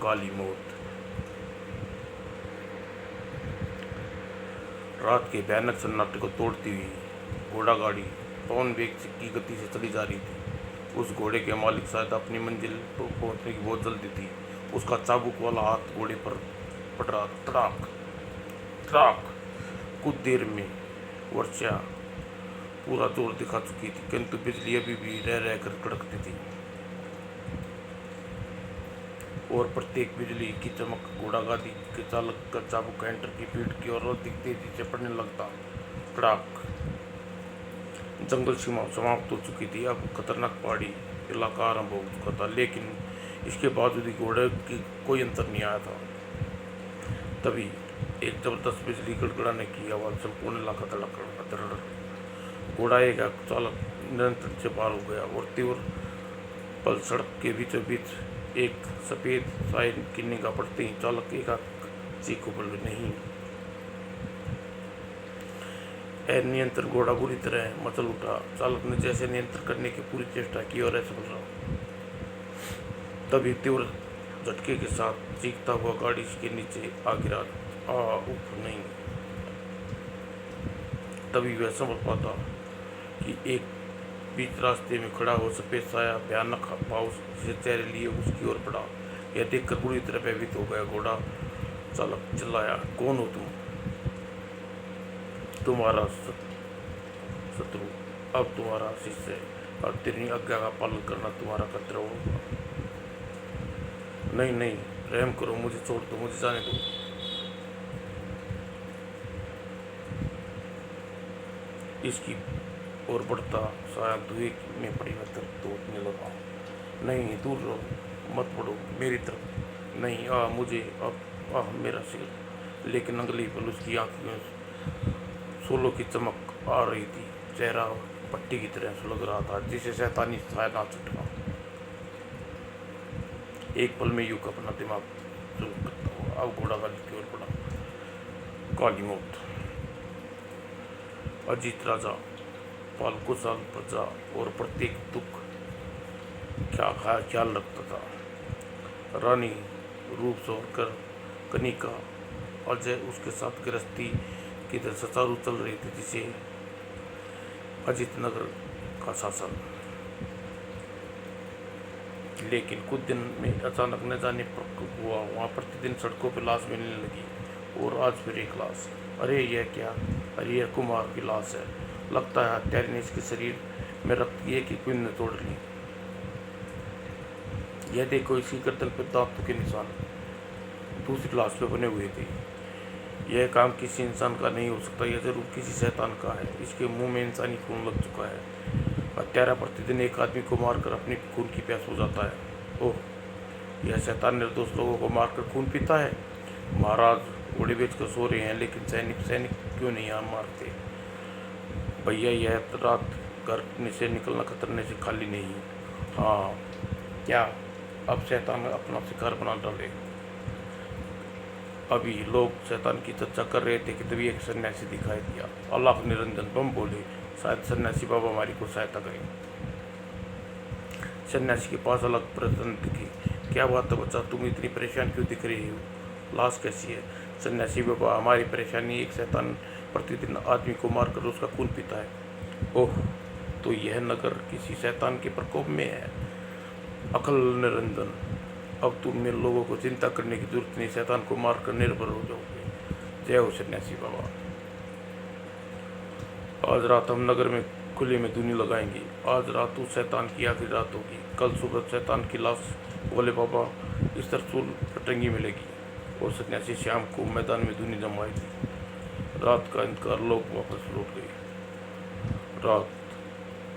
काली मौत। रात के भयानक सन्नाटे को तोड़ती हुई घोड़ा गाड़ी पवन वेग की गति से चली जा रही थी। उस घोड़े के मालिक शायद अपनी मंजिल पर पहुंचने की बहुत जल्दी थी। उसका चाबुक वाला हाथ घोड़े पर पड़ रहा। तड़ाक तड़ाक। कुछ देर में वर्षा पूरा जोर दिखा चुकी थी, किंतु बिजली अभी भी रह रहकर कड़कती थी और प्रत्येक बिजली की चमक घोड़ा गाड़ी के चालक का चाबुक एंटर की पीठ की ओर अधिक तेजी से पड़ने लगता। कड़ाक। जंगल सीमा समाप्त हो चुकी थी। अब खतरनाक पहाड़ी इलाका आरंभ हो चुका था, लेकिन इसके बावजूद भी घोड़े की कोई अंतर नहीं आया था। तभी एक जबरदस्त बिजली गड़गड़ाने की आवाज़ संपूर्ण इलाका धड़क। घोड़ा एक चालक नियंत्रण से पार हो गया और तीव्र पल सड़क के बीचों बीच एक सफ़ेद साइन की निगाह पड़ते ही चालक एक चीख उबल नहीं। नियंत्रण घोड़ा बुरी तरह मचल उठा। चालक ने जैसे नियंत्रण करने की पूरी चेष्टा की और असफल रहा। तभी तीव्र झटके के साथ चीखता हुआ गाड़ी के नीचे आ गिरा। उफ नहीं। तभी वह समझ पाता कि एक बीच रास्ते में खड़ा हो सफ़ेद साया भयानक भाव से चेहरे लिए उसकी ओर बढ़ा। यह देखकर बुरी तरह भयभीत हो गया। घोड़ा चालक चिल्लाया, कौन हो तुम? तुम्हारा शत्रु अब तुम्हारा शिष्य है और तेरी आज्ञा का पालन करना तुम्हारा कर्तव्य होगा। नहीं नहीं, रहम करो, मुझे छोड़ दो, मुझे जाने दो। इसकी और बढ़ता साया धुएं में परिवर्तन तोड़ने लगा। नहीं, दूर रहो, मत पड़ो मेरी तरफ। नहीं, मुझे अब मेरा सिर। लेकिन अगली पल उसकी आंखों में सोलों की चमक आ रही थी। चेहरा पट्टी की तरह सुलग रहा था, जिसे शैतानी साया नाच उठा। एक पल में युग अपना दिमाग शुरू करता हुआ अब घोड़ा गाड़ी की ओर बढ़ा। काली मौत। अजीत राजा पालकुशाल प्रजा और प्रत्येक दुख क्या ख्याल रखता था। रानी रूप सोकर कनिका अजय उसके साथ गृहस्थी की तरह सुचारू चल रही थी, जिसे अजित नगर का शासन। लेकिन कुछ दिन में अचानक न जाने पर हुआ, वहाँ प्रतिदिन सड़कों पर लाश मिलने लगी और आज फिर एक लाश। अरे यह क्या? अरे यह कुमार की लाश है। लगता है हत्यारे ने इसके शरीर में रक्त की एक पिन तोड़ ली। यह देखो, इसकी गर्दन पर दांतों के निशान दूसरी लाश पे बने हुए थे। यह काम किसी इंसान का नहीं हो सकता, यह जरूर किसी शैतान का है। इसके मुंह में इंसानी खून लग चुका है। हत्यारा प्रतिदिन एक आदमी को मारकर अपनी खून की प्यास हो जाता है। ओह, यह शैतान निर्दोष लोगों को मारकर खून पीता है। महाराज घोड़े बेचकर सो रहे हैं, लेकिन सैनिक क्यों नहीं यहाँ मारते? भैया, यह रात घर से निकलना खतरने से खाली नहीं। हाँ, क्या अब शैतान अपना शिकार बना डाले? अभी लोग शैतान की चर्चा कर रहे थे कि तभी एक सन्यासी दिखाई दिया। अल्लाह निरंजन बम बोले, शायद सन्यासी बाबा हमारी को सहायता करें। सन्यासी के पास अलग प्रश्न दिखी। क्या बात है बच्चा, तुम इतनी परेशान क्यों दिख रही हो? लाश कैसी है? सन्यासी बाबा, हमारी परेशानी एक शैतान प्रतिदिन आदमी को मारकर उसका खून पीता है। ओह, तो यह नगर किसी शैतान के प्रकोप में है। अकल निरंजन, अब तुम में लोगों को चिंता करने की जरूरत नहीं, शैतान को मारकर निर्भर हो जाओगे। जय हो सन्यासी बाबा। आज रात हम नगर में खुले में धुनी लगाएंगे। आज रात उस शैतान की आखिरी रात होगी। कल सुबह शैतान की लाश बोले बाबा इस तरसूल पर टंगी मिलेगी और सन्यासी शाम को मैदान में धुनी जमाएगी। रात का इंतजार, लोग वापस लौट गए।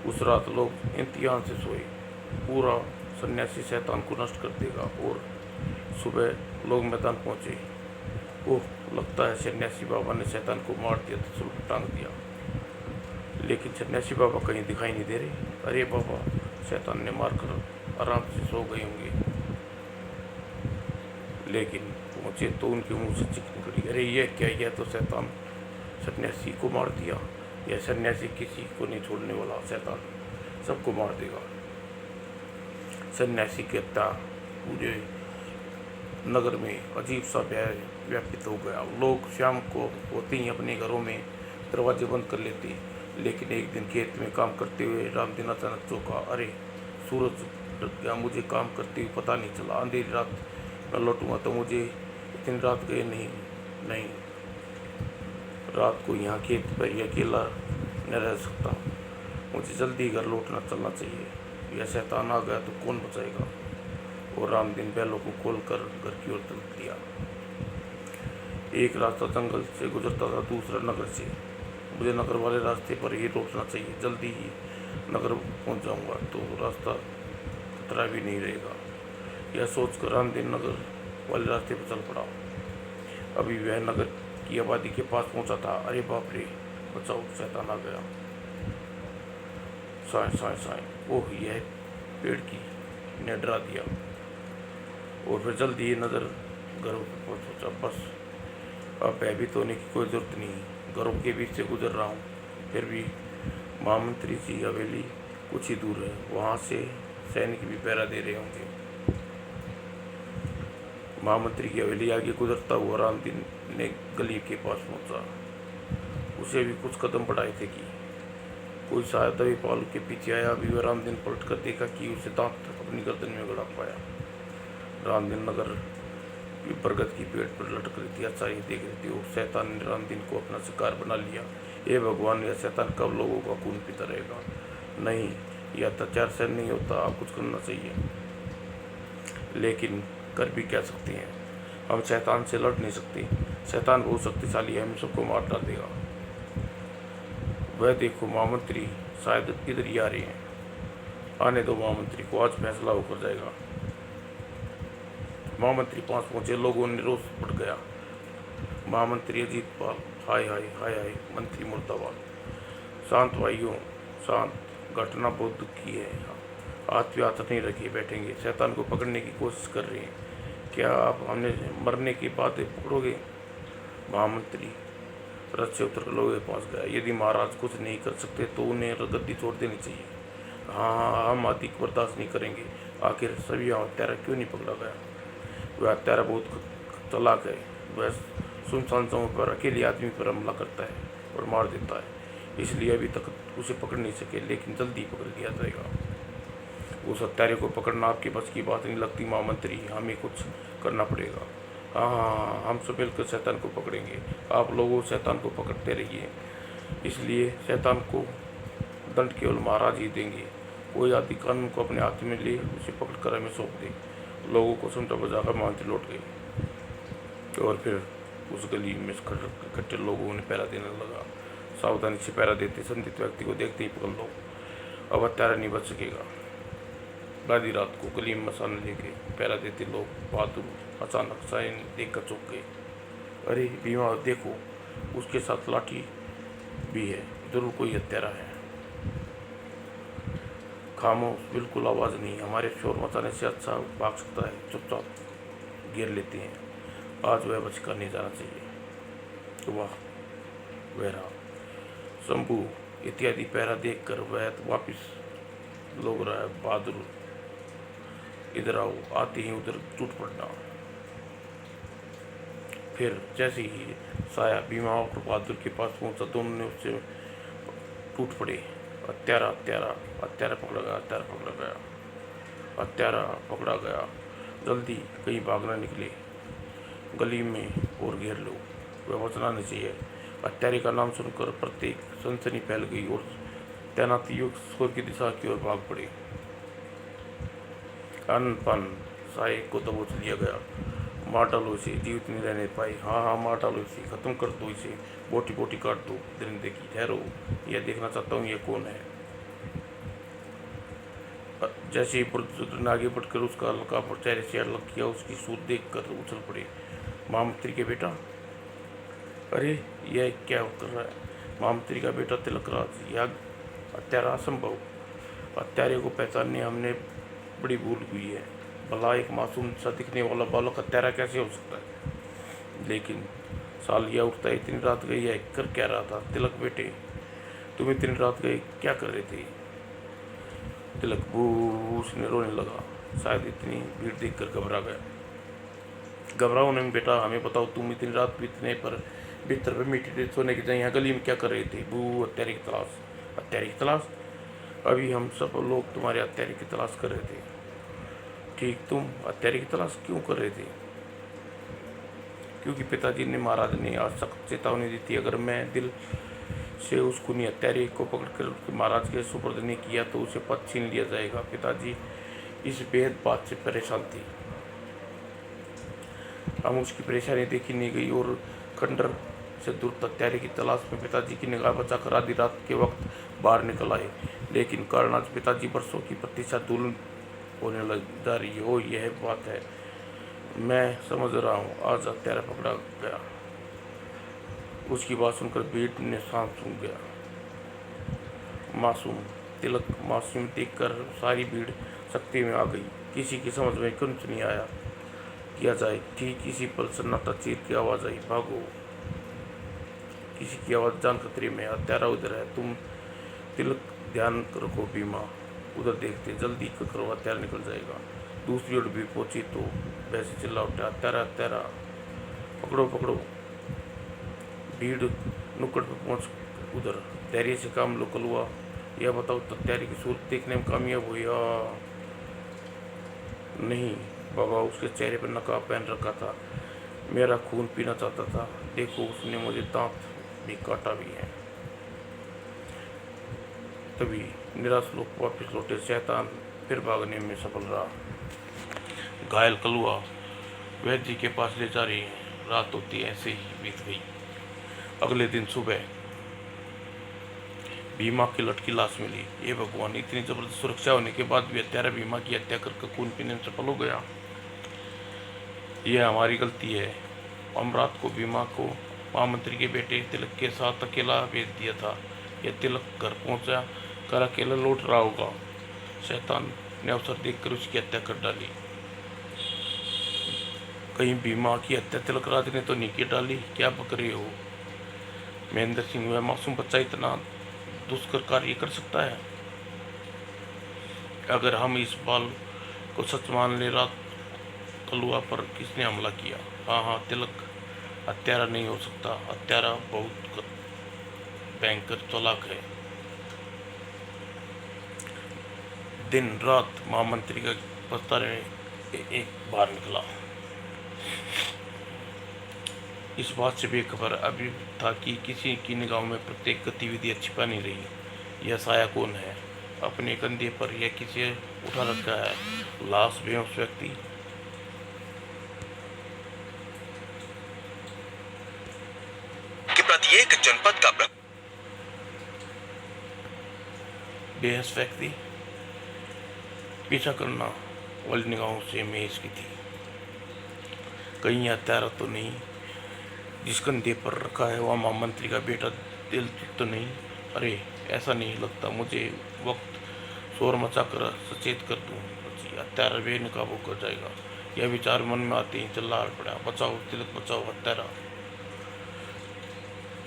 उस रात लोग इम्तिहान से सोए। पूरा सन्यासी शैतान को नष्ट कर देगा। और सुबह लोग मैदान पहुंचे। ओह, लगता है सन्यासी बाबा ने शैतान को मार दिया, त्रिशूल पर टांग दिया। लेकिन सन्यासी बाबा कहीं दिखाई नहीं दे रहे। अरे बाबा, शैतान ने मारकर आराम से सो गए होंगे। लेकिन पहुंचे तो उनके मुंह से चीख निकली, अरे यह क्या? यह तो शैतान सन्यासी को मार दिया। यह सन्यासी किसी को नहीं छोड़ने वाला, शैतान सबको मार देगा। सन्यासी की हत्या पूरे नगर में अजीब सा व्यापित हो गया। लोग शाम को होते ही अपने घरों में दरवाजे बंद कर लेते। लेकिन एक दिन खेत में काम करते हुए रामदीन अचानक चौंका। अरे, सूरज ढल गया, मुझे काम करते हुए पता नहीं चला। अंधेरी रात में लौटूंगा तो मुझे इतनी रात गए नहीं। नहीं, रात को यहाँ खेत पर ही अकेला न रह सकता। मुझे जल्दी घर लौटना चलना चाहिए। यह शैतान आ गया तो कौन बचाएगा। और रामदीन बैलों को खोलकर घर की ओर चल दिया। एक रास्ता जंगल से गुजरता था, दूसरा नगर से। मुझे नगर वाले रास्ते पर ही लौटना चाहिए। जल्दी ही नगर पहुंच जाऊंगा तो रास्ता खतरा भी नहीं रहेगा। यह सोचकर रामदीन नगर वाले रास्ते पर चल पड़ा। अभी वह नगर की आबादी के पास पहुंचा था। अरे बाप रे, बचाओ, शैतान आ गया। साए साए साए, ओह, यह पेड़ की ने डरा दिया। और फिर जल्दी ही नजर घरों पर पहुंचा। बस अब भयभीत होने की कोई जरूरत नहीं। घरों के बीच से गुजर रहा हूँ। फिर भी महामंत्री जी हवेली कुछ ही दूर है। वहाँ से सैनिक भी पहरा दे रहे होंगे। महामंत्री की हवेली आगे गुजरता हुआ रामदीन ने गली के पास पहुंचा। उसे भी कुछ कदम बढ़ाए थे कि कोई शायद अभी पालू के पीछे आया। अभी वह रामदीन पलट कर देखा कि उसे दांत अपनी गर्दन में गड़ा पाया। रामदीन नगर की बरगद की पेड़ पर लटक रही थी। अच्छा, ये देख रही थी। और शैतान ने रामदीन को अपना शिकार बना लिया। हे भगवान, यह शैतान कब लोगों का खून पीता रहेगा। नहीं, यह अत्याचार सहन नहीं होता। आप कुछ करना चाहिए। लेकिन कर भी क्या सकते हैं। हम शैतान से लड़ नहीं सकते। शैतान बहुत शक्तिशाली है, हम सबको मार डाल देगा। वह देखो, महामंत्री शायद इधर ही आ रहे हैं। आने दो महामंत्री को, आज फैसला होकर जाएगा। महामंत्री पास पहुंचे। लोगों ने रोष बढ़ गया। महामंत्री अजीत पाल, हाय हाय हाय हाय, मंत्री मुर्दाबाद। शांत भाइयों, शांत। घटना बहुत दुख की है। हाथ पे हाथ नहीं रखे बैठेंगे। शैतान को पकड़ने की कोशिश कर रहे हैं। क्या आप हमें मरने के बाद पकड़ोगे। महामंत्री रथ से उतर लोगों के पास गया। यदि महाराज कुछ नहीं कर सकते तो उन्हें गद्दी छोड़ देनी चाहिए। हाँ, हम अधिक बर्दाश्त नहीं करेंगे। आखिर सभी हत्यारा क्यों नहीं पकड़ा गया। वह हत्यारा बहुत चालाक है। वह सुनसान जगहों पर अकेले आदमी पर हमला करता है और मार देता है। इसलिए अभी तक उसे पकड़ नहीं सके, लेकिन जल्दी पकड़ लिया जाएगा। उस हत्यारे को पकड़ना आपके बस की बात नहीं लगती महामंत्री। हमें कुछ करना पड़ेगा। हाँ हाँ हाँ, हम सब मिलकर शैतान को पकड़ेंगे। आप लोगों शैतान को पकड़ते रहिए। इसलिए शैतान को दंड केवल महाराज ही देंगे। कोई आदि कानून को अपने हाथ में ले उसे पकड़कर हमें सौंप दे। लोगों को समझा बजाकर महामंत्री लौट गए। और फिर उस गली में इकट्ठे लोगों ने पहरा देने लगा। सावधानी से पहरा देते संदिग्ध व्यक्ति को देखते ही पकड़ लो। अब हत्यारा नहीं बच सकेगा। आधी रात को गली में मसाला लेके पहरा देते लोग बहादुर अचानक साइन देखकर चौंक गए। अरे भीमा, देखो, उसके साथ लाठी भी है। जरूर कोई हत्यारा है। खामोश, बिल्कुल आवाज़ नहीं। हमारे शोर मचाने से अच्छा भाग सकता है। चुपचाप घेर लेते हैं। आज वह बचकर नहीं जाना चाहिए। वाह, वह रहा। शंभू इत्यादि पहरा देखकर वह वापिस लोग रहा है। बहादुर, इधर आओ। आते ही उधर टूट पड़ना। फिर जैसे ही साया भीमा और बहादुर के पास पहुंचा, दोनों ने उससे टूट पड़े। हत्यारा हत्यारा हत्यारा पकड़ा गया, हत्यारा पकड़ा गया, हत्यारा पकड़ा गया। जल्दी कहीं भागना निकले। गली में और घेर लो। वह बचना नहीं चाहिए। हत्यारे का नाम सुनकर प्रत्येक सनसनी फैल गई और तैनाती युग स्वर की दिशा की ओर भाग पड़े। अनपन साये को दबोच लिया गया। मार डालो इसे, जीवित नहीं रहने पाए। हाँ हाँ, मार डालो इसे, खत्म कर दो इसे, बोटी बोटी काट दो। दरिंदे की ठहरो, यह देखना चाहता हूँ ये कौन है। जैसे ही बुजुर्ग ने आगे बढ़कर उसका हल्का पर चेहरे से अलग किया, उसकी सूर देख कर उछल पड़े। महामंत्री के बेटा, अरे यह क्या कर रहा है। महामंत्री का बेटा तिलकराज, यह हत्यारा असंभव। हत्यारे को पहचानने हमने बड़ी भूल हुई है। भला एक मासूम सा दिखने वाला बालक हत्यारा कैसे हो सकता है। लेकिन सालिया उठता है। इतनी रात गई है, कर क्या रहा था। तिलक बेटे, तुम इतनी रात गए क्या कर रहे थे। तिलक भूस ने रोने लगा। शायद इतनी भीड़ देखकर घबरा गया। घबराओ नहीं बेटा, हमें बताओ तुम इतनी रात बितने पर बिस्तर पर मीठी सोने के जाए यहाँ गली में क्या कर रहे थे? बू हत्यारे की तलाश। हत्यारे की तलाश? अभी हम सब लोग तुम्हारे हत्यारे की तलाश कर रहे थे। ठीक, तुम हत्यारे की तलाश क्यों कर रहे थे? क्योंकि पिताजी ने महाराज ने आज सख्त चेतावनी दी थी, अगर मैं दिल से उस खूनी हत्यारे को पकड़कर महाराज के सुपुर्द नहीं किया तो उसे पद छीन लिया जाएगा। पिताजी इस बेहद बात से परेशान थी। हम उसकी परेशानी देखी नहीं गई और खंडर से दूर हत्यारे की तलाश में पिताजी की निगाह बचाकर आधी रात के वक्त बाहर निकल आए। लेकिन कारण आज पिताजी वर्षों की प्रतीक्षा दूर होने लग जा रही हो, यह बात है। मैं समझ रहा हूँ, आज हत्यारा पकड़ा गया। उसकी बात सुनकर भीड़ ने सांस सूंघ गया। मासूम तिलक मासूम देखकर सारी भीड़ सख्ती में आ गई। किसी की समझ में कुछ नहीं आया किया जाए। ठीक इसी पल सन्नाटा चीर की आवाज आई, भागो। किसी की आवाज जान खतरे में, हत्यारा उधर है, तुम। तिलक ध्यान रखो भीमा, उधर देखते, जल्दी करो, हत्यारा निकल जाएगा। दूसरी ओर भी पहुंची तो वैसे चिल्ला उठा, हत्यारा हत्यारा, पकड़ो पकड़ो। भीड़ नुक्कड़ पर पहुंच उधर धैर्य से काम लो कलुआ। यह बताओ हत्यारे की सूरत देखने में कामयाब हुई या नहीं? बाबा, उसके चेहरे पर नकाब पहन रखा था, मेरा खून पीना चाहता था। देखो, उसने मुझे दांत भी काटा भी है। तभी निराश लोग वापिस लौटे। शैतान फिर भागने में सफल रहा। घायल कलुआ वैद्य जी के पास ले जा रही है। रात होती ऐसे ही बीत गई। अगले दिन सुबह भीमा की लटकी लाश मिली। ये भगवान, इतनी जबरदस्त सुरक्षा होने के बाद भी हत्यारा भीमा की हत्या करके खून पीने में सफल हो गया। यह हमारी गलती है। हम रात को भीमा को महामंत्री के बेटे तिलक के साथ अकेला भेज दिया था। यह तिलक घर पहुंचा कर अकेला लौट रहा होगा। शैतान ने अवसर देखकर उसकी हत्या कर डाली। कहीं भीमा की हत्या तिलक राज ने तो नहीं की डाली? क्या बक रहे हो महेंद्र सिंह? वह मासूम बच्चा इतना दुष्कर कार्य कर सकता है? अगर हम इस बाल को सच मान ले, रात कलुआ पर किसने हमला किया? हाँ, तिलक हत्यारा नहीं हो सकता। हत्यारा बहुत भयंकर चालाक है। दिन रात महामंत्री का पता एक बार निकला। इस बात से बेखबर अभी था कि किसी की निगाहों में प्रत्येक गतिविधि छिपा नहीं रही। यह साया कौन है? अपने कंधे पर यह किसे उठा रखा है? लाश, बेहोश व्यक्ति? कि प्रत्येक जनपद का बेहोश व्यक्ति पीछा करना वाली निगाहों से मेज की थी। कहीं हत्यारा तो नहीं? जिस कंधे पर रखा है वह महामंत्री का बेटा दिल तो नहीं? अरे, ऐसा नहीं लगता। मुझे वक्त शोर मचा कर सचेत कर दूं, हत्यारा बेनकाब होकर जाएगा। यह विचार मन में आते ही चिल्ला पड़ा, बचाओ तिलक, बचाओ हत्यारा।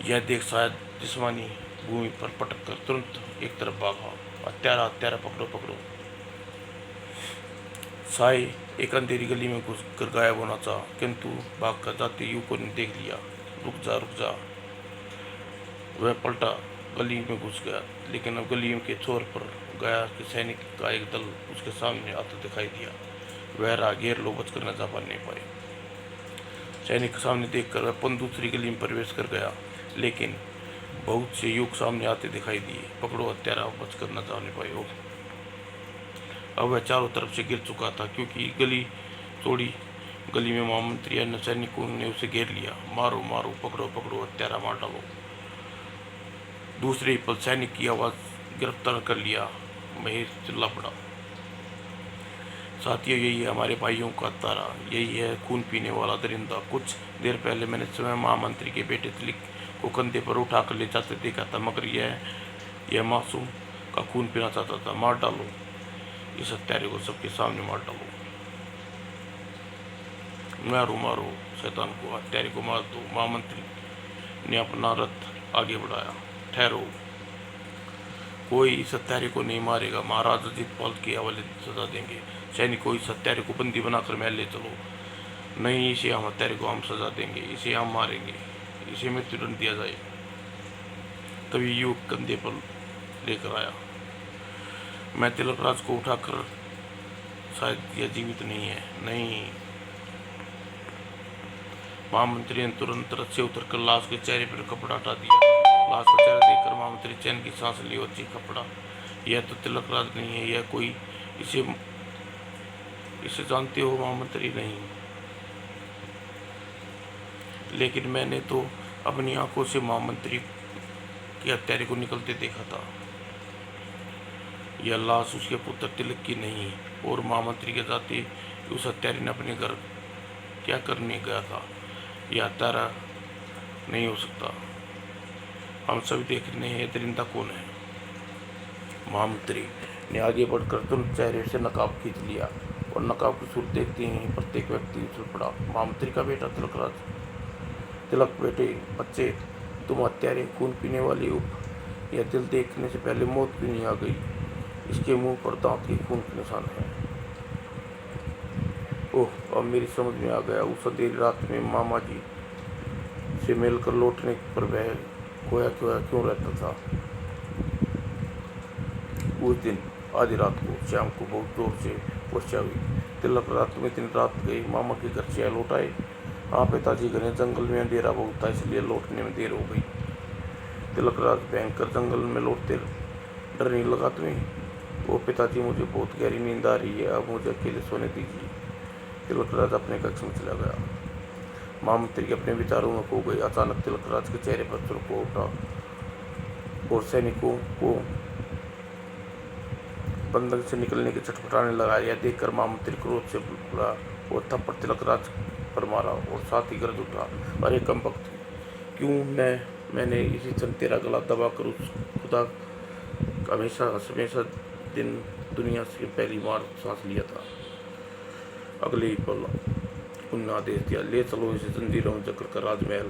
यह देख शायद जिस्मानी भूमि पर पटक कर तुरंत एक तरफ भागा। हत्यारा हत्यारा, पकड़ो पकड़ो। साई एक अंधेरी गली में घुस कर गायब होना चाहा, किंतु भाग कर जाते युवकों ने देख लिया। रुक जा रुक जा। वह पलटा, गली में घुस गया, लेकिन अब गली के छोर पर गया कि सैनिक का एक दल उसके सामने आता दिखाई दिया। वह राहगीर लोग बचकर न जा पाने पाए। सैनिक के सामने देखकर वह पुनः दूसरी गली में प्रवेश कर गया, लेकिन बहुत से युवक सामने आते दिखाई दिए। पकड़ो हत्यारा, बचकर न जाने पाए। अब वह चारों तरफ से गिर चुका था, क्योंकि गली चौड़ी गली में महामंत्री अन्य सैनिकों ने उसे घेर लिया। मारो मारो, पकड़ो पकड़ो, हत्यारा मार डालो। दूसरे ही पल सैनिक की आवाज गिरफ्तार कर लिया। महेश चिल्ला पड़ा, साथियों, यही है हमारे भाइयों का तारा, यही है खून पीने वाला दरिंदा। कुछ देर पहले मैंने स्वयं महामंत्री के बेटे तिलक को कंधे पर उठाकर ले जाते देखा था, मगर यह मासूम का खून पीना चाहता था। मार डालो इस हत्यारे को, सबके सामने मार डालो। मारो मारो शैतान को, हत्यारे को मार दो। महामंत्री ने अपना रथ आगे बढ़ाया। ठहरो, कोई इस हत्यारे को नहीं मारेगा। महाराज अजित पाल के हवाले सजा देंगे। सैनिकों, इस हत्यारे को बंदी बनाकर महल ले चलो। नहीं, इसे हम हत्यारे को हम सजा देंगे, इसे हम मारेंगे, इसे मृत्युदंड दिया जाए। तभी युवक कंधे पर लेकर आया। मैं तिलक राज को उठाकर, शायद यह जीवित नहीं है। नहीं। महामंत्री ने तुरंत रथ से उतरकर लाश के चेहरे पर कपड़ा हटा दिया। लाश का चेहरा देखकर महामंत्री चैन की सांस ली और चीख पड़ा, यह तो तिलक राज नहीं है, यह कोई, इसे जानते हो महामंत्री? नहीं, लेकिन मैंने तो अपनी आंखों से महामंत्री के हत्यारे को निकलते देखा था। यह लाश उसके पुत्र तिलक की नहीं, और महामंत्री के जाते उस हत्यारे ने अपने घर क्या करने गया था। यह हत्यारा नहीं हो सकता। हम सभी देखने हैं दरिंदा कौन है। महामंत्री ने आगे बढ़कर तुरंत चेहरे से नकाब खींच लिया और नकाब की सूरत देखते ही प्रत्येक व्यक्ति उछल पड़ा। महामंत्री का बेटा तिलक राज। तिलक बेटे, बच्चे, तुम हत्यारे, खून पीने वाले उप, यह दिल देखने से पहले मौत क्यों नहीं आ गई? इसके मुंह पर दांत के खून के निशान हैं। ओह, अब मेरी समझ में आ गया। उस अंधेरी रात में मामा जी से मिलकर लौटने पर वह खोया खोया क्यों रहता था। उस दिन आधी रात को शाम को बहुत जोर से वर्षा हुई। तिलक रात में दिन रात गई मामा के घर से लौट आए। हाँ पिताजी, घने जंगल में अंधेरा बहुत था, इसलिए लौटने में देर हो गई। तिलक राज भयंकर जंगल में लौटते डर नहीं लगा तुम्हें? ओ पिताजी, मुझे बहुत गहरी नींद आ रही है, अब मुझे अकेले सोने दीजिए। तिलक राज अपने कक्ष में चला गया। महामंत्री अपने विचारों में खो गए। अचानक तिलक राज के चेहरे पर चुरक उठा और सैनिकों को बंधन से निकलने के छटपटाने लगा। यह देखकर महामंत्री क्रोध से बुला और थप्पड़ तिलक राज पर मारा और साथ ही गरज उठा, अरे कम वक्त, क्यों मैंने इसी क्षण तेरा गला दबाकर उस खुदा हमेशा हमेशा दिन दुनिया से पहली बार सांस लिया था। अगले ही पल उन्होंने आदेश दिया, ले चलो इसे जंजीरों में जकड़ कर राजमहल,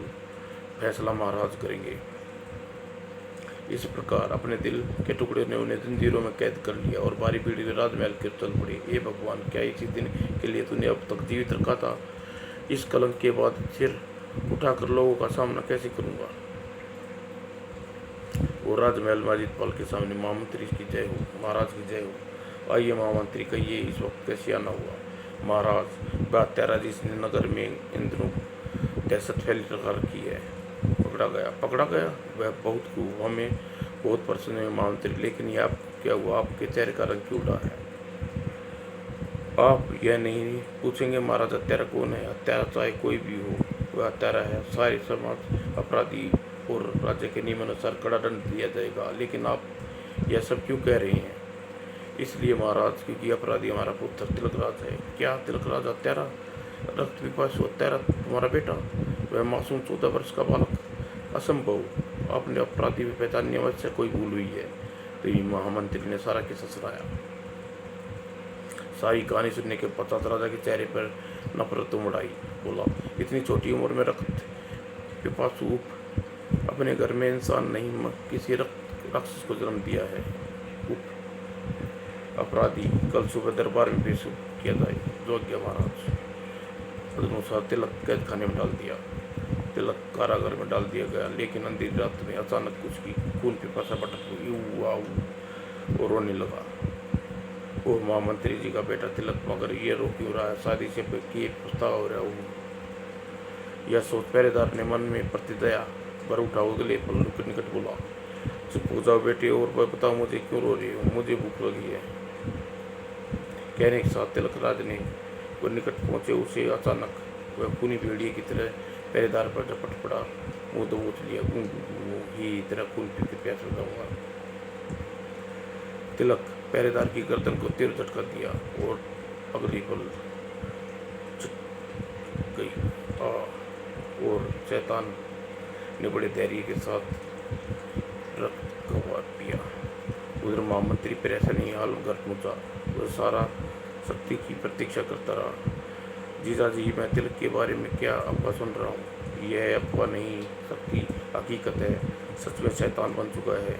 फैसला महाराज करेंगे। इस प्रकार अपने दिल के टुकड़े ने उन्हें जंजीरों में कैद कर लिया और बारी पीढ़ी में राजमहल के चल पड़े। हे भगवान, क्या इसी दिन के लिए तूने अब तक जीवित रखा था? इस कलंक के बाद सिर उठाकर लोगों का सामना कैसे करूंगा? और राजमहल माजिद पाल के सामने, महामंत्री की जय हो, महाराज की जय हो। आइए महामंत्री, कहिए इस वक्त कैसे आना हुआ? महाराज, बात त्यारा जिसने नगर में इन दिनों दहशत फैली रखी है, पकड़ा गया। वह बहुत खूब, हमें बहुत प्रसन्न है महामंत्री, लेकिन यह क्या हुआ? आपके चेहरे का रंग क्यों उड़ा है? आप यह नहीं पूछेंगे महाराज हत्यारा कौन है? हत्यारा चाहे कोई भी हो, वह हत्यारा है। सारे समाज अपराधी और राज्य के नियमानुसार कड़ा दंड दिया जाएगा। लेकिन आप यह सब क्यों कह रहे हैं? इसलिए महाराज, क्योंकि अपराधी हमारा पुत्र तिलक राज है। क्या तिलक राज हत्यारा? रक्त पिपासु हत्यारा तुम्हारा बेटा? वह मासूम 14 वर्ष का बालक? असंभव। आपने अपराधी भी पहचानने में से कोई भूल हुई है। तो महामंत्री ने सारा किस्सा सुनाया। सारी कहानी सुनने के पश्चात राजा के चेहरे पर नफरत उमड़ आई। बोला, इतनी छोटी उम्र में रक्त पिपासु अपने घर में इंसान नहीं किसी राक्षस को जन्म दिया है। अपराधी कल सुबह दरबार में पेश किया जाए। जो आज्ञा महाराज। तदनुसार तिलक कैद खाने में डाल दिया। तिलक कारागार में डाल दिया गया। लेकिन अंधेरी रात में अचानक उसकी खून पिपासा भटक और रोने लगा। ओह महामंत्री जी का बेटा तिलक, मगर ये रो क्यों रहा है? शादी से किए प्रस्ताव हो रहा हूँ। यह सोच पहरेदार ने मन में प्रतिदया भर उठा। अगले पल के निकट बोला, चुप हो जाओ बेटे और बताओ मुझे क्यों रो रही हो? मुझे भूख लगी है। कहने के साथ तिलक राज ने वह निकट पहुंचे। उसे अचानक वह खूनी भेड़िए की तरह पहरेदार पर झपट पड़ा। मुँह दबोच लिया। ही तेरा खून पी के प्यास लगाऊंगा। तिलक पहरेदार की गर्दन को तीर झटका दिया और अगली पल गई। और शैतान ने बड़े धैर्य के साथ रक्त गवा पिया। उधर महामंत्री पर ऐसा नहीं हाल घर पहुंचा। वह सारा शक्ति की प्रतीक्षा करता रहा। जीजा जी, मैं तिलक के बारे में क्या अफवाह सुन रहा हूँ? यह अफवाह नहीं, शक्ति हकीकत है। सच में शैतान बन चुका है।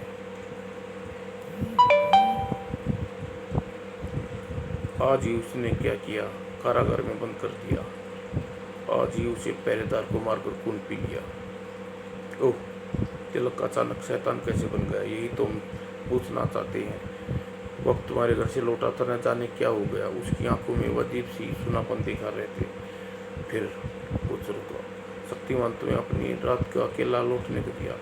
आज ही उसने क्या किया? कारागार में बंद कर दिया। आज ही उसे पहरेदार को मारकर खून पी लिया। ओह, तिलक अचानक शैतान कैसे बन गया, यही तो हम पूछना चाहते हैं। वक्त तुम्हारे घर से लौटा था, न जाने क्या हो गया। उसकी आंखों में वो अजीब सी सुनापन दिखा रहे थे। फिर कुछ रुका। शक्तिमान तुम्हें अपनी रात को अकेला लौटने को दिया।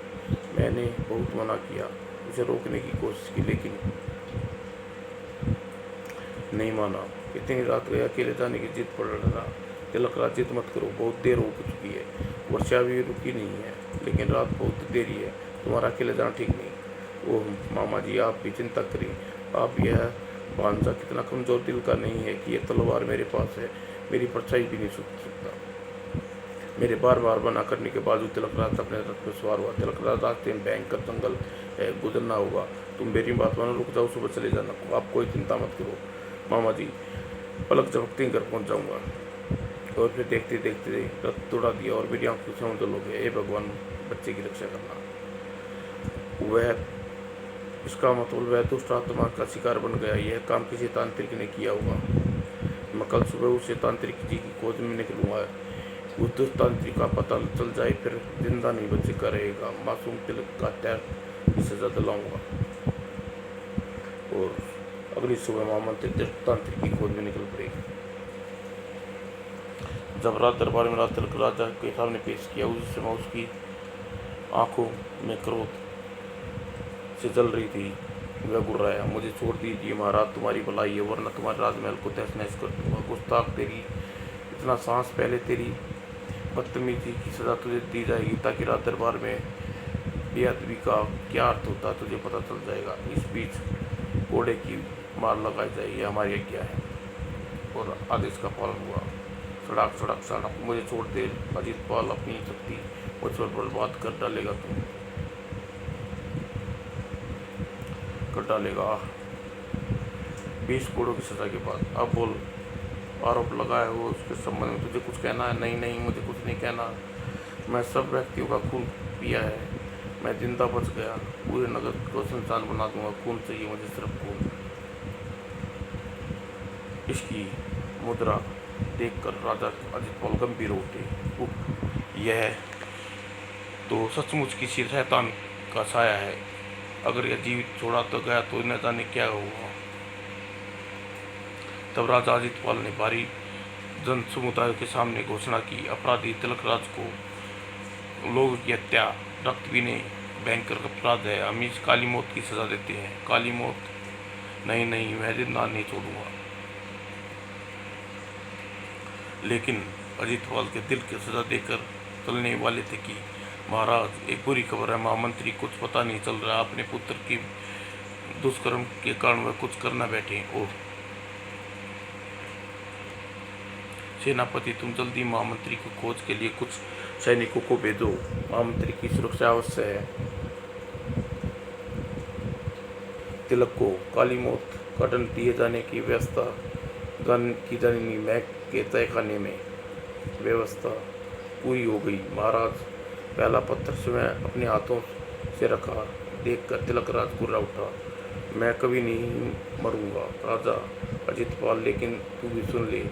मैंने बहुत मना किया, उसे रोकने की कोशिश की, लेकिन नहीं माना। इतनी रात गए अकेले जाने की जिद पड़ रहा। तिलक रात जिद मत करो, बहुत देर हो चुकी है। वर्षा भी रुकी नहीं है, लेकिन रात बहुत देरी है। तुम्हारा अकेले जाना ठीक नहीं। ओह मामा जी, आप भी चिंता करिए। आप यह भांजा कितना कमजोर दिल का नहीं है कि यह तलवार मेरे पास है, मेरी परछाई भी नहीं सुख सकता। मेरे बार बार मना करने के बावजूद तिलक राज अपने रथ में सवार हुआ। तिलक राज रास्ते में भयंकर जंगल है, गुजरना होगा। तुम मेरी बात मानो, रुक जाओ, सुबह चले जाना। आप कोई चिंता मत करो मामा जी, पलक झपकते ही घर पहुंच जाऊंगा। और फिर देखते देखते रथ तोड़ा दिया और मेरी आंखों से ओझल हो गया। हे भगवान, बच्चे की रक्षा करना। वह इसका मतलब वह दुष्ट आत्मा का शिकार बन गया। यह काम किसी तांत्रिक ने किया होगा। मैं कल सुबह उस तांत्रिक जी की खोज में निकलूंगा। उस दुष्ट तांत्रिक का पता चल जाए, फिर जिंदा नहीं बचेगा रहेगा। मासूम तिलक का त्याग की सजा दिलाऊंगा। और अगली सुबह महामंत्री तांत्रिक की खोज में निकल पड़ेगी। जब रात दरबार में तिलक राजा के सामने पेश किया, उस समय उसकी आंखों में क्रोध से जल रही थी। वह गुर्राया, मुझे छोड़ दीजिए महाराज, तुम्हारी भलाई है, वरना तुम्हारे राजमहल को तहस नहस कर दूंगा। गुस्ताख, तेरी इतना सांस पहले तेरी बदतमीजी की सजा तुझे दी जाएगी, ताकि रात दरबार में बेअदबी का क्या अर्थ होता है तुझे पता चल जाएगा। इस बीच घोड़े की मार लगाई जाएगी, हमारी आज्ञा है। और आदेश का पालन हुआ। सड़क सड़क सड़क, मुझे छोड़ दे अजीत पाल, अपनी शक्ति मुझ पर बर्बाद कर डालेगा। तुम कर डालेगा। 20 घोड़ों की सजा के बाद अब बोल, आरोप लगाया हो उसके संबंध में तुझे कुछ कहना है? नहीं नहीं, मुझे कुछ नहीं कहना। मैं सब व्यक्तियों का खून पिया है, मैं जिंदा बच गया, पूरे नगर को संसान बना दूंगा। खून चाहिए मुझे, सिर्फ खून। इसकी मुद्रा देखकर राजा अजित पाल गंभीर हो उठे। यह तो सचमुच किसी शैतान का साया है। अगर यह जीवित छोड़ा तो गया तो न जाने क्या हुआ। तब राजा अजित पाल ने भारी जन समुदाय के सामने घोषणा की, अपराधी तिलक राज को लोगों की हत्या, रक्त पीने भयंकर अपराध है। हम इस काली मौत की सजा देते हैं। काली मौत? नहीं नहीं, मैं जिंदा नहीं छोड़ूंगा। लेकिन अजित पाल के दिल की सजा देकर चलने वाले थे कि महाराज, एक बुरी खबर है, महामंत्री कुछ पता नहीं चल रहा। अपने पुत्र की दुष्कर्म के कारण वह कुछ करना बैठे। ओह सेनापति, तुम जल्दी महामंत्री को खोज के लिए कुछ सैनिकों को भेजो। महामंत्री की सुरक्षा अवश्य है। तिलक को काली मौत का दंड दिए जाने की व्यवस्था की जानी मैं के तहखाने में व्यवस्था पूरी हो गई। महाराज, पहला पत्थर स्वयं अपने हाथों से रखा देखकर तिलक राज गुर्रा उठा। मैं कभी नहीं मरूंगा राजा अजित पाल, लेकिन तू भी सुन ले,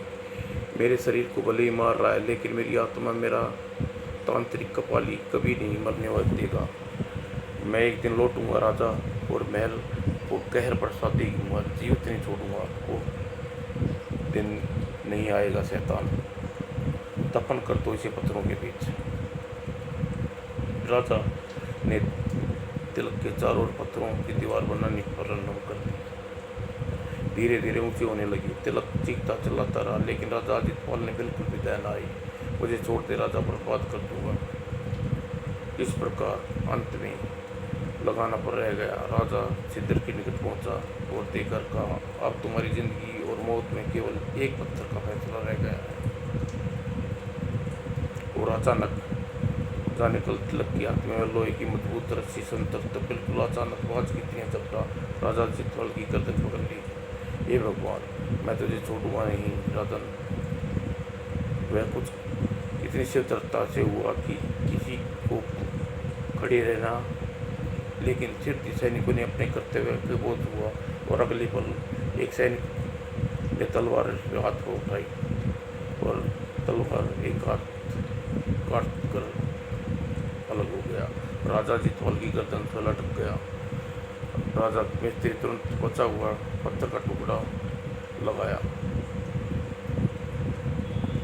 मेरे शरीर को भले ही मार रहा है, लेकिन मेरी आत्मा, मेरा तांत्रिक कपाली कभी नहीं मरने देगा। मैं एक दिन लौटूंगा राजा, और महल को कहर बरसा देगा, जीवित नहीं छोड़ूंगा। वो दिन नहीं आएगा शैतान, दफन कर दो इसे पत्थरों के बीच। राजा ने तिलक के चारों ओर पत्थरों की दीवार बनाने पर रंग कर दी। धीरे धीरे ऊंची होने लगी। तिलक चीखता चिल्लाता रहा, लेकिन राजा अजित पाल ने बिल्कुल भी दया न आई। मुझे छोड़ दे राजा, बर्बाद कर दूंगा। इस प्रकार अंत में लगाना पर रह गया। राजा सिद्धर के निकट पहुंचा और देकर कहा, अब तुम्हारी जिंदगी और मौत में केवल एक पत्थर का फैसला रह गया है। और अचानक जाने कल तिलक की हाथ में लोहे की मजबूत रस्सी संतक्त बिल्कुल अचानक बाज की तरह चपटा राजा अजित पाल की गर्दन पकड़ ली। हे भगवान, मैं तुझे छोड़ूंगा नहीं राजन। वह कुछ इतनी शिवदृढ़ता से हुआ कि किसी को खड़े रहना, लेकिन फिर सैनिकों ने अपने कर्तव्य के बोध हुआ और अगले पल एक सैनिक ने तलवार हाथ को उठाई और तलवार एक हाथ काट कर अलग हो गया। राजा जितवाल की गर्दन से लटक गया। राजा मिस्त्री तुरंत बचा हुआ पत्थर का टुकड़ा लगाया।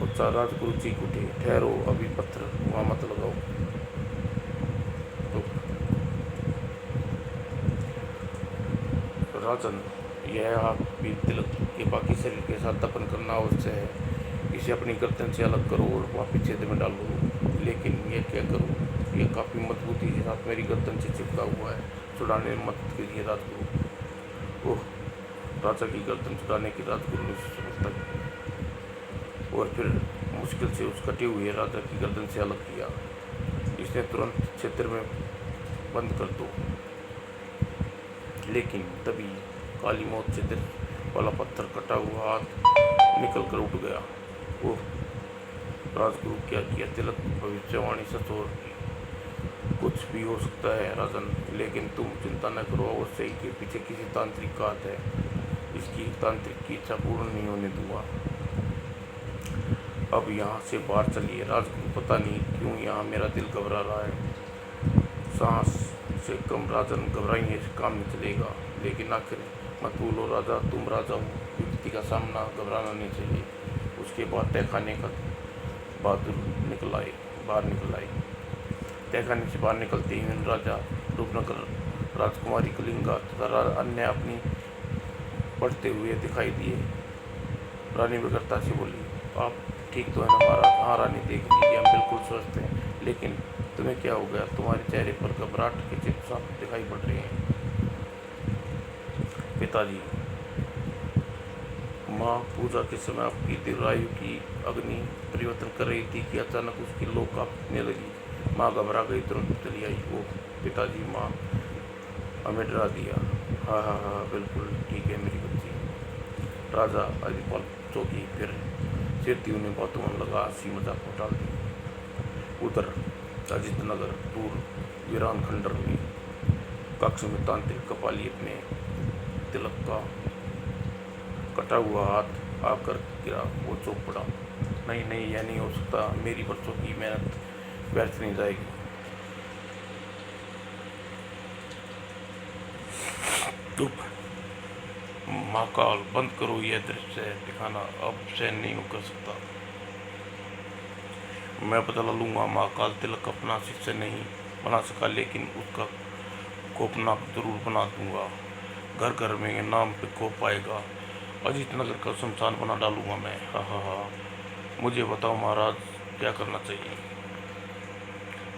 बच्चा राजगुरु चीख उठे, ठहरो, अभी पत्थर वहां मत लगाओ। तो राजन, यह आग भी तिलक के बाकी शरीर के साथ दफन करना आवश्यक है। इसे अपनी गर्दन से अलग करो और वापिस छेद में डालो। लेकिन यह क्या करूं? यह काफी मजबूती के साथ मेरी गर्दन से चिपका हुआ है। छुड़ाने में मदद कीजिए राजगुरु। ओह! राजा की गर्दन छुड़ाने की राजगुरु ने सफलता की और फिर मुश्किल से उस कटे हुए राजा की गर्दन से अलग किया। इसने तुरंत क्षेत्र में बंद कर दो। लेकिन तभी काली मौत छिद्र वाला पत्थर कटा हुआ हाथ निकल कर उठ गया। ओह! राजगुरु क्या किया? तिलक भविष्यवाणी सच हो रही। कुछ भी हो सकता है राजन, लेकिन तुम चिंता न करो, अवश्य ही के पीछे किसी तांत्रिक का हाथ है। इसकी तांत्रिक की इच्छा पूर्ण नहीं होने दूंगा। अब यहाँ से बाहर चलिए राजगुरु। पता नहीं क्यों यहाँ मेरा दिल घबरा रहा है। सांस से कम राजन, घबराइए काम नहीं चलेगा। लेकिन आखिर मत बोलो राजा, तुम राजा हो। विपत्ति का सामना घबराना नहीं चाहिए। उसके बाद तहखाने का बहादुर बाहर निकल आए। तहखाने से बाहर निकलते ही राजा रूपनगर, राजकुमारी कलिंगा तथा अन्य अपनी बढ़ते हुए दिखाई दिए। रानी बेगरता से बोली, आप ठीक तो है ना महाराज? हाँ रानी, देख लीजिए हम बिल्कुल स्वस्थ हैं। लेकिन तुम्हें क्या हो गया? तुम्हारे चेहरे पर घबराहट के चिन्ह साफ दिखाई पड़ रहे हैं। पिताजी, माँ पूजा के समय आपकी दीर्घायु की अग्नि परिवर्तन कर रही थी कि अचानक उसकी लो कांपने लगी। माँ घबरा गई, तुरंत चली आई। वो पिताजी, माँ हमें डरा दिया। हाँ हाँ हाँ, बिल्कुल ठीक है मेरी बच्ची। राजा अधिपाल चौकी फिर सिरती उन्हें बातों में लगा, हंसी मजाक को टाल दी। उधर अजित नगर दूर वीरान खंडर में कक्ष में तांत्रिक कपाली अपने तिलक का कटा हुआ हाथ आकर गिरा। वो चौंक पड़ा। नहीं नहीं, यह नहीं हो सकता। मेरी बरसों की मेहनत व्यर्थ नहीं जाएगी। चुप महाकाल, बंद करो यह दृश्य दिखाना। अब सहन नहीं कर सकता। मैं बदला लूंगा। महाकाल तिलक अपना शिष्य नहीं बना सका, लेकिन उसका कोपनाक जरूर बना दूंगा। घर घर में नाम पे कोप आएगा। अजीत नगर का शमशान बना डालूंगा मैं। हा हा हा। मुझे बताओ महाराज, क्या करना चाहिए?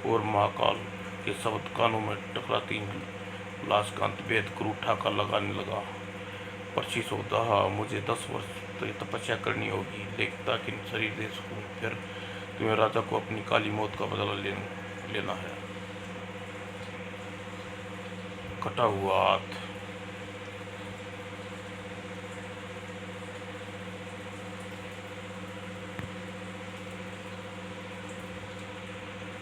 और महाकाल के शब्द कानों में टकराती लाशकांत वेद गुरु ठाका लगाने लगा। प्रशीष होता, हाँ मुझे 10 वर्ष तो ये तपस्या करनी होगी, लेकिन ताकि शरीर दे सकूं। फिर तुम्हें राजा को अपनी काली मौत का बदला लेना है। कटा हुआ हाथ